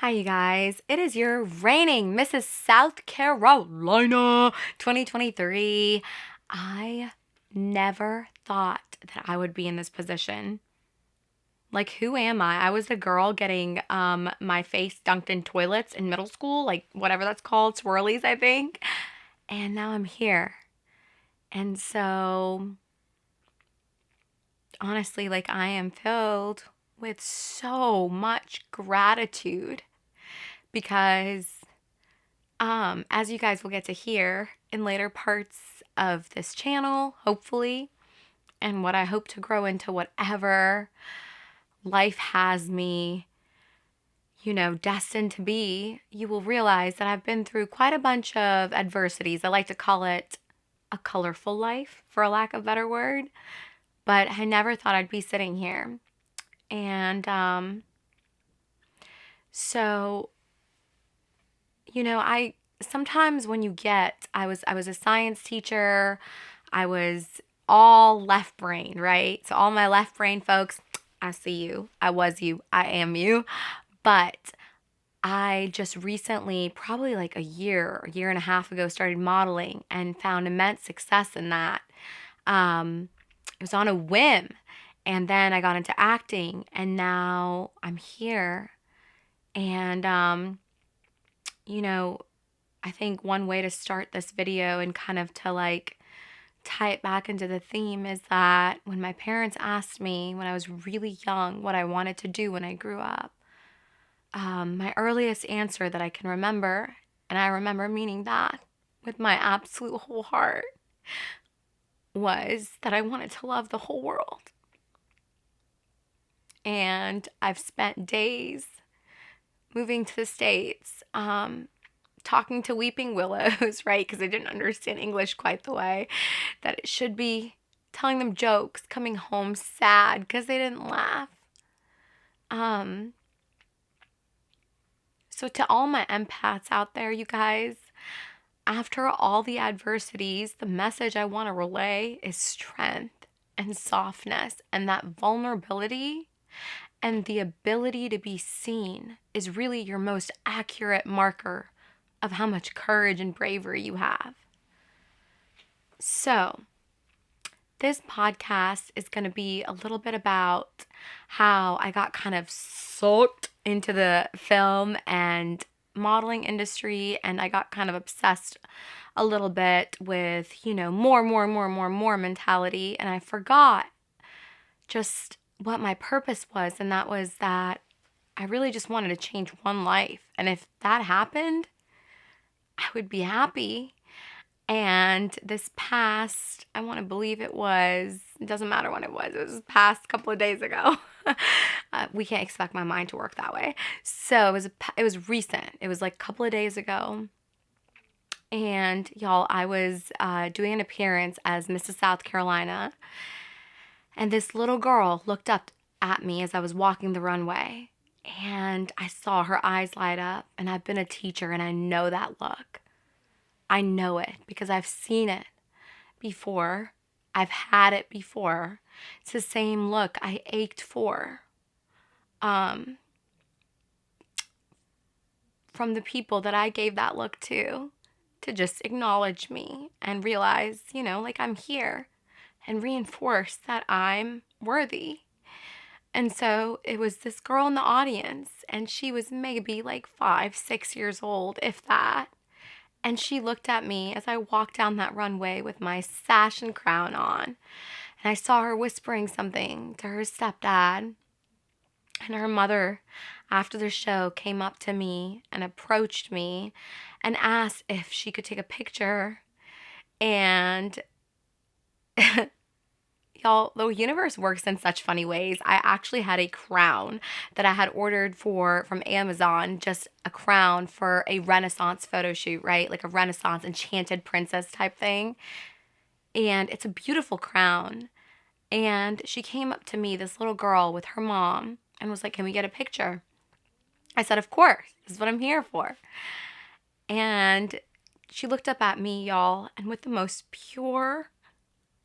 Hi, you guys. It is your reigning Mrs. South Carolina 2023. I never thought that I would be in this position. Like, who am I? I was the girl getting my face dunked in toilets in middle school, like whatever that's called, swirlies, I think. And now I'm here. And so, honestly, like, I am filled with so much gratitude because as you guys will get to hear in later parts of this channel, hopefully, and what I hope to grow into whatever life has me, destined to be, you will realize that I've been through quite a bunch of adversities. I like to call it a colorful life, for a lack of a better word, but I never thought I'd be sitting here. And so I sometimes when you get I was a science teacher. I was all left brain, right? So all my left brain folks, I see you. I was you. I am you. But I just recently, probably like a year and a half ago, started modeling and found immense success in that. It was on a whim. And then I got into acting, and now I'm here. And you know, I think one way to start this video and kind of to like tie it back into the theme is that when my parents asked me when I was really young what I wanted to do when I grew up, my earliest answer that I can remember, and I remember meaning that with my absolute whole heart, was that I wanted to love the whole world. And I've spent days moving to the States, talking to weeping willows, right? Because I didn't understand English quite the way that it should be, telling them jokes, coming home sad because they didn't laugh. Um, so to all my empaths out there, you guys, after all the adversities, the message I want to relay is strength and softness, and that vulnerability and the ability to be seen is really your most accurate marker of how much courage and bravery you have. So, this podcast is going to be a little bit about how I got kind of sucked into the film and modeling industry, and I got kind of obsessed a little bit with, more mentality, and I forgot just what my purpose was, and that was that I really just wanted to change one life. And if that happened, I would be happy. And this past, I want to believe it doesn't matter when it was past couple of days ago. We can't expect my mind to work that way. So it was recent. It was like a couple of days ago. And y'all, I was doing an appearance as Mrs. South Carolina. And this little girl looked up at me as I was walking the runway. And I saw her eyes light up. And I've been a teacher and I know that look. I know it because I've seen it before. I've had it before. It's the same look I ached for. From the people that I gave that look to just acknowledge me and realize, like I'm here and reinforce that I'm worthy. And so it was this girl in the audience, and she was maybe like 5, 6 years old, if that. And she looked at me as I walked down that runway with my sash and crown on. And I saw her whispering something to her stepdad. And her mother, after the show, came up to me and approached me and asked if she could take a picture. And y'all, the universe works in such funny ways. I actually had a crown that I had ordered from Amazon, just a crown for a Renaissance photo shoot, right? Like a Renaissance enchanted princess type thing. And it's a beautiful crown. And she came up to me, this little girl with her mom, and was like, "Can we get a picture?" I said, "Of course. This is what I'm here for." And she looked up at me, y'all, and with the most pure,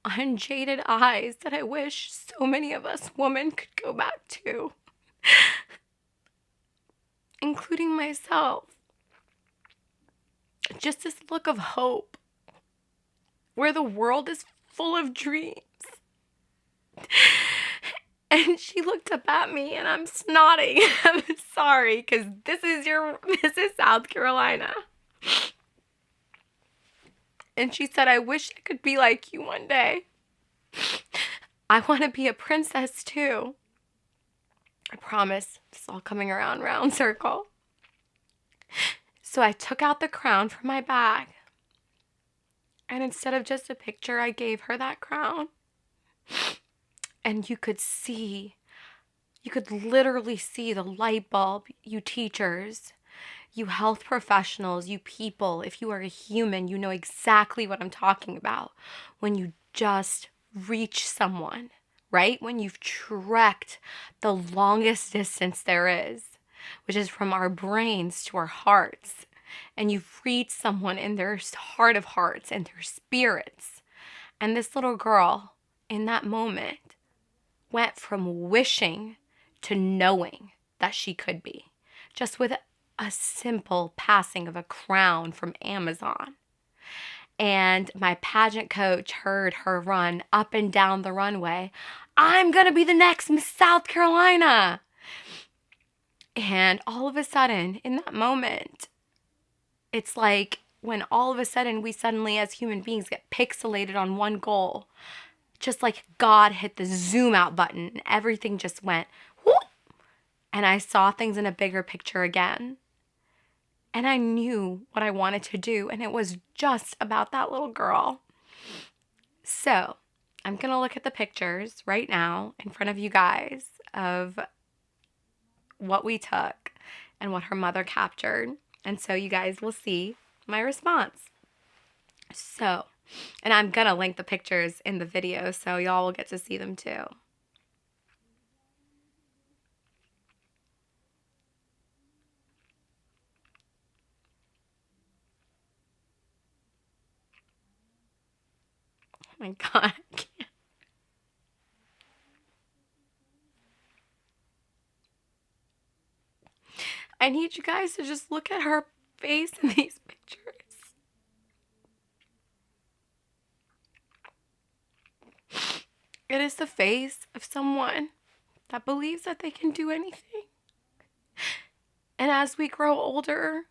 unjaded eyes that I wish so many of us women could go back to. including myself, just this look of hope where the world is full of dreams. And she looked up at me and I'm snotting. I'm sorry, because this is South Carolina. And she said, I wish I could be like you one day. I want to be a princess too. I promise. It's all coming around round circle. So I took out the crown from my bag. And instead of just a picture, I gave her that crown. And you could literally see the light bulb, you teachers, you health professionals, you people. If you are a human, you know exactly what I'm talking about. When you just reach someone, right? When you've trekked the longest distance there is, which is from our brains to our hearts, and you've reached someone in their heart of hearts and their spirits. And this little girl, in that moment, went from wishing to knowing that she could be, just with a simple passing of a crown from Amazon. And my pageant coach heard her run up and down the runway. I'm going to be the next Miss South Carolina. And all of a sudden, in that moment, it's like when all of a sudden we suddenly as human beings get pixelated on one goal. Just like God hit the zoom out button and everything just went whoop, and I saw things in a bigger picture again. And I knew what I wanted to do, and it was just about that little girl. So I'm going to look at the pictures right now in front of you guys of what we took and what her mother captured. And so you guys will see my response. So, and I'm going to link the pictures in the video so y'all will get to see them too. Oh my God, I can't. I need you guys to just look at her face in these pictures. It is the face of someone that believes that they can do anything. And as we grow older,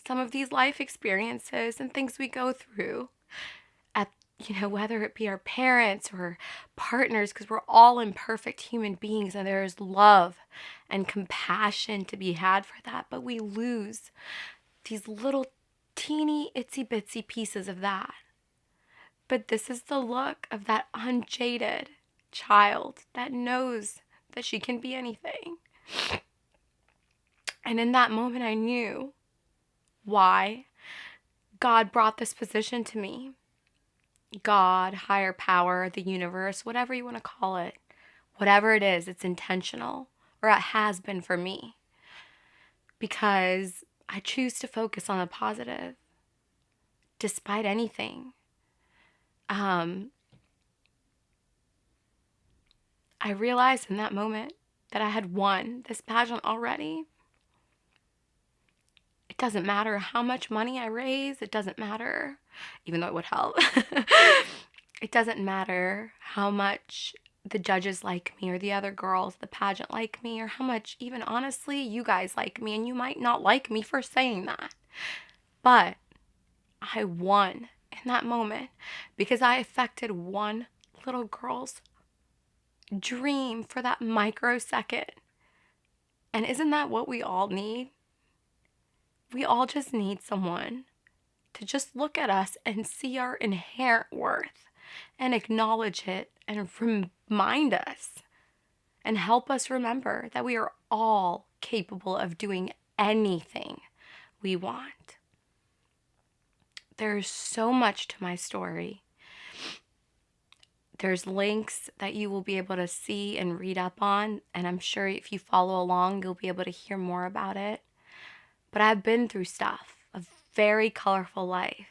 some of these life experiences and things we go through, whether it be our parents or partners, because we're all imperfect human beings and there is love and compassion to be had for that, but we lose these little teeny itsy bitsy pieces of that. But this is the look of that unjaded child that knows that she can be anything. And in that moment, I knew why God brought this position to me. God, higher power, the universe, whatever you want to call it. Whatever it is, it's intentional, or it has been for me. Because I choose to focus on the positive, despite anything. I realized in that moment that I had won this pageant already. It doesn't matter how much money I raise. It doesn't matter, even though it would help. It doesn't matter how much the judges like me or the other girls, the pageant like me, or how much, even honestly, you guys like me. And you might not like me for saying that. But I won in that moment because I affected one little girl's dream for that microsecond. And isn't that what we all need? We all just need someone to just look at us and see our inherent worth and acknowledge it and remind us and help us remember that we are all capable of doing anything we want. There's so much to my story. There's links that you will be able to see and read up on, and I'm sure if you follow along, you'll be able to hear more about it. But I've been through stuff, a very colorful life.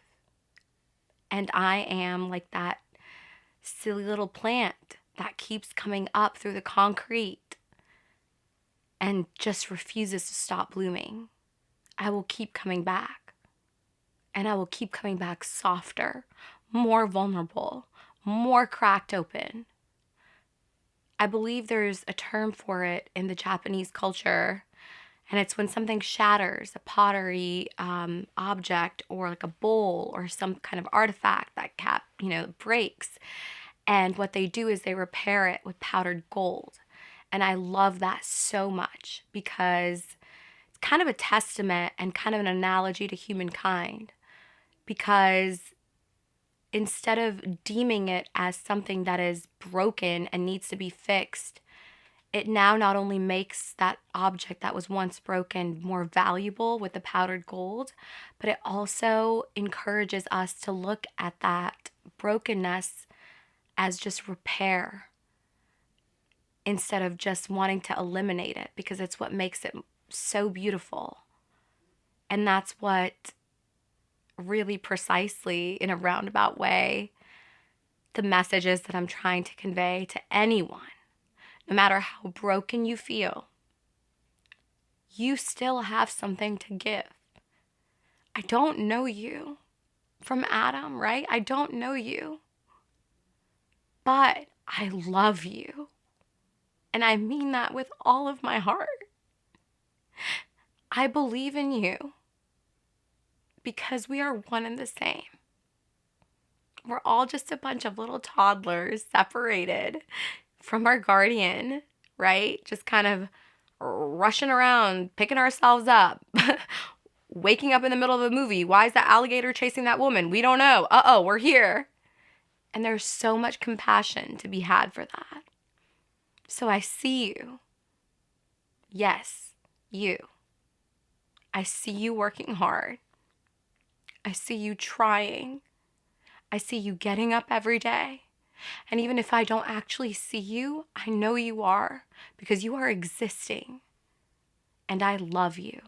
And I am like that silly little plant that keeps coming up through the concrete. and just refuses to stop blooming, I will keep coming back. And I will keep coming back softer, more vulnerable, more cracked open. I believe there's a term for it in the Japanese culture, and it's when something shatters, a pottery object or like a bowl or some kind of artifact that breaks. And what they do is they repair it with powdered gold. And I love that so much because it's kind of a testament and kind of an analogy to humankind. Because instead of deeming it as something that is broken and needs to be fixed, it now not only makes that object that was once broken more valuable with the powdered gold, but it also encourages us to look at that brokenness as just repair instead of just wanting to eliminate it, because it's what makes it so beautiful. And that's what really precisely, in a roundabout way, the messages that I'm trying to convey to anyone. No matter how broken you feel, you still have something to give. I don't know you from Adam, right? I don't know you. But I love you. And I mean that with all of my heart. I believe in you because we are one and the same. We're all just a bunch of little toddlers separated from our guardian, right? Just kind of rushing around, picking ourselves up, waking up in the middle of a movie. Why is that alligator chasing that woman? We don't know. Uh-oh, we're here. And there's so much compassion to be had for that. So I see you. Yes, you. I see you working hard. I see you trying. I see you getting up every day. And even if I don't actually see you, I know you are, because you are existing. And I love you.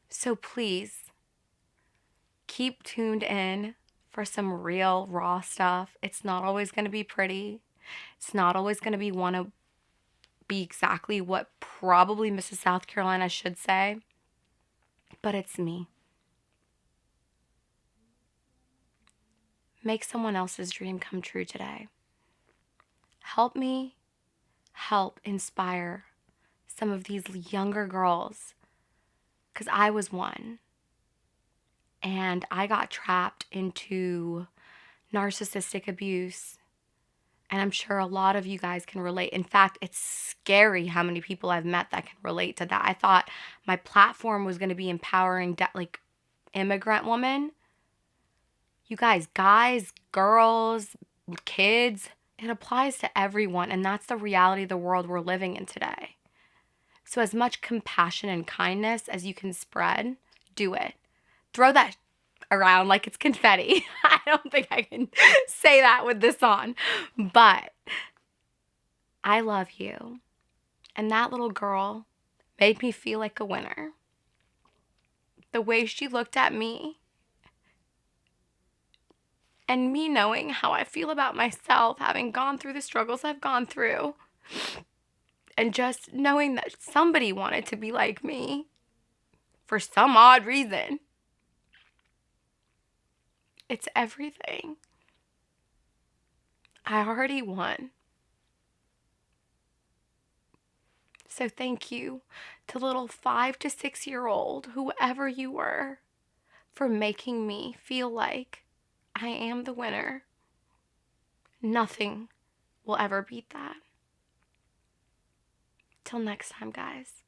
So please, keep tuned in for some real raw stuff. It's not always going to be pretty. It's not always going to be exactly what probably Mrs. South Carolina should say. But it's me. Make someone else's dream come true today. Help me help inspire some of these younger girls, because I was one. And I got trapped into narcissistic abuse. And I'm sure a lot of you guys can relate. In fact, it's scary how many people I've met that can relate to that. I thought my platform was going to be empowering immigrant women. You guys, girls, kids, it applies to everyone. And that's the reality of the world we're living in today. So as much compassion and kindness as you can spread, do it. Throw that around like it's confetti. I don't think I can say that with this on. But I love you. And that little girl made me feel like a winner. The way she looked at me, and me knowing how I feel about myself, having gone through the struggles I've gone through, and just knowing that somebody wanted to be like me for some odd reason. It's everything. I already won. So thank you to little 5 to 6 year old, whoever you were, for making me feel like I am the winner. Nothing will ever beat that. Till next time, guys.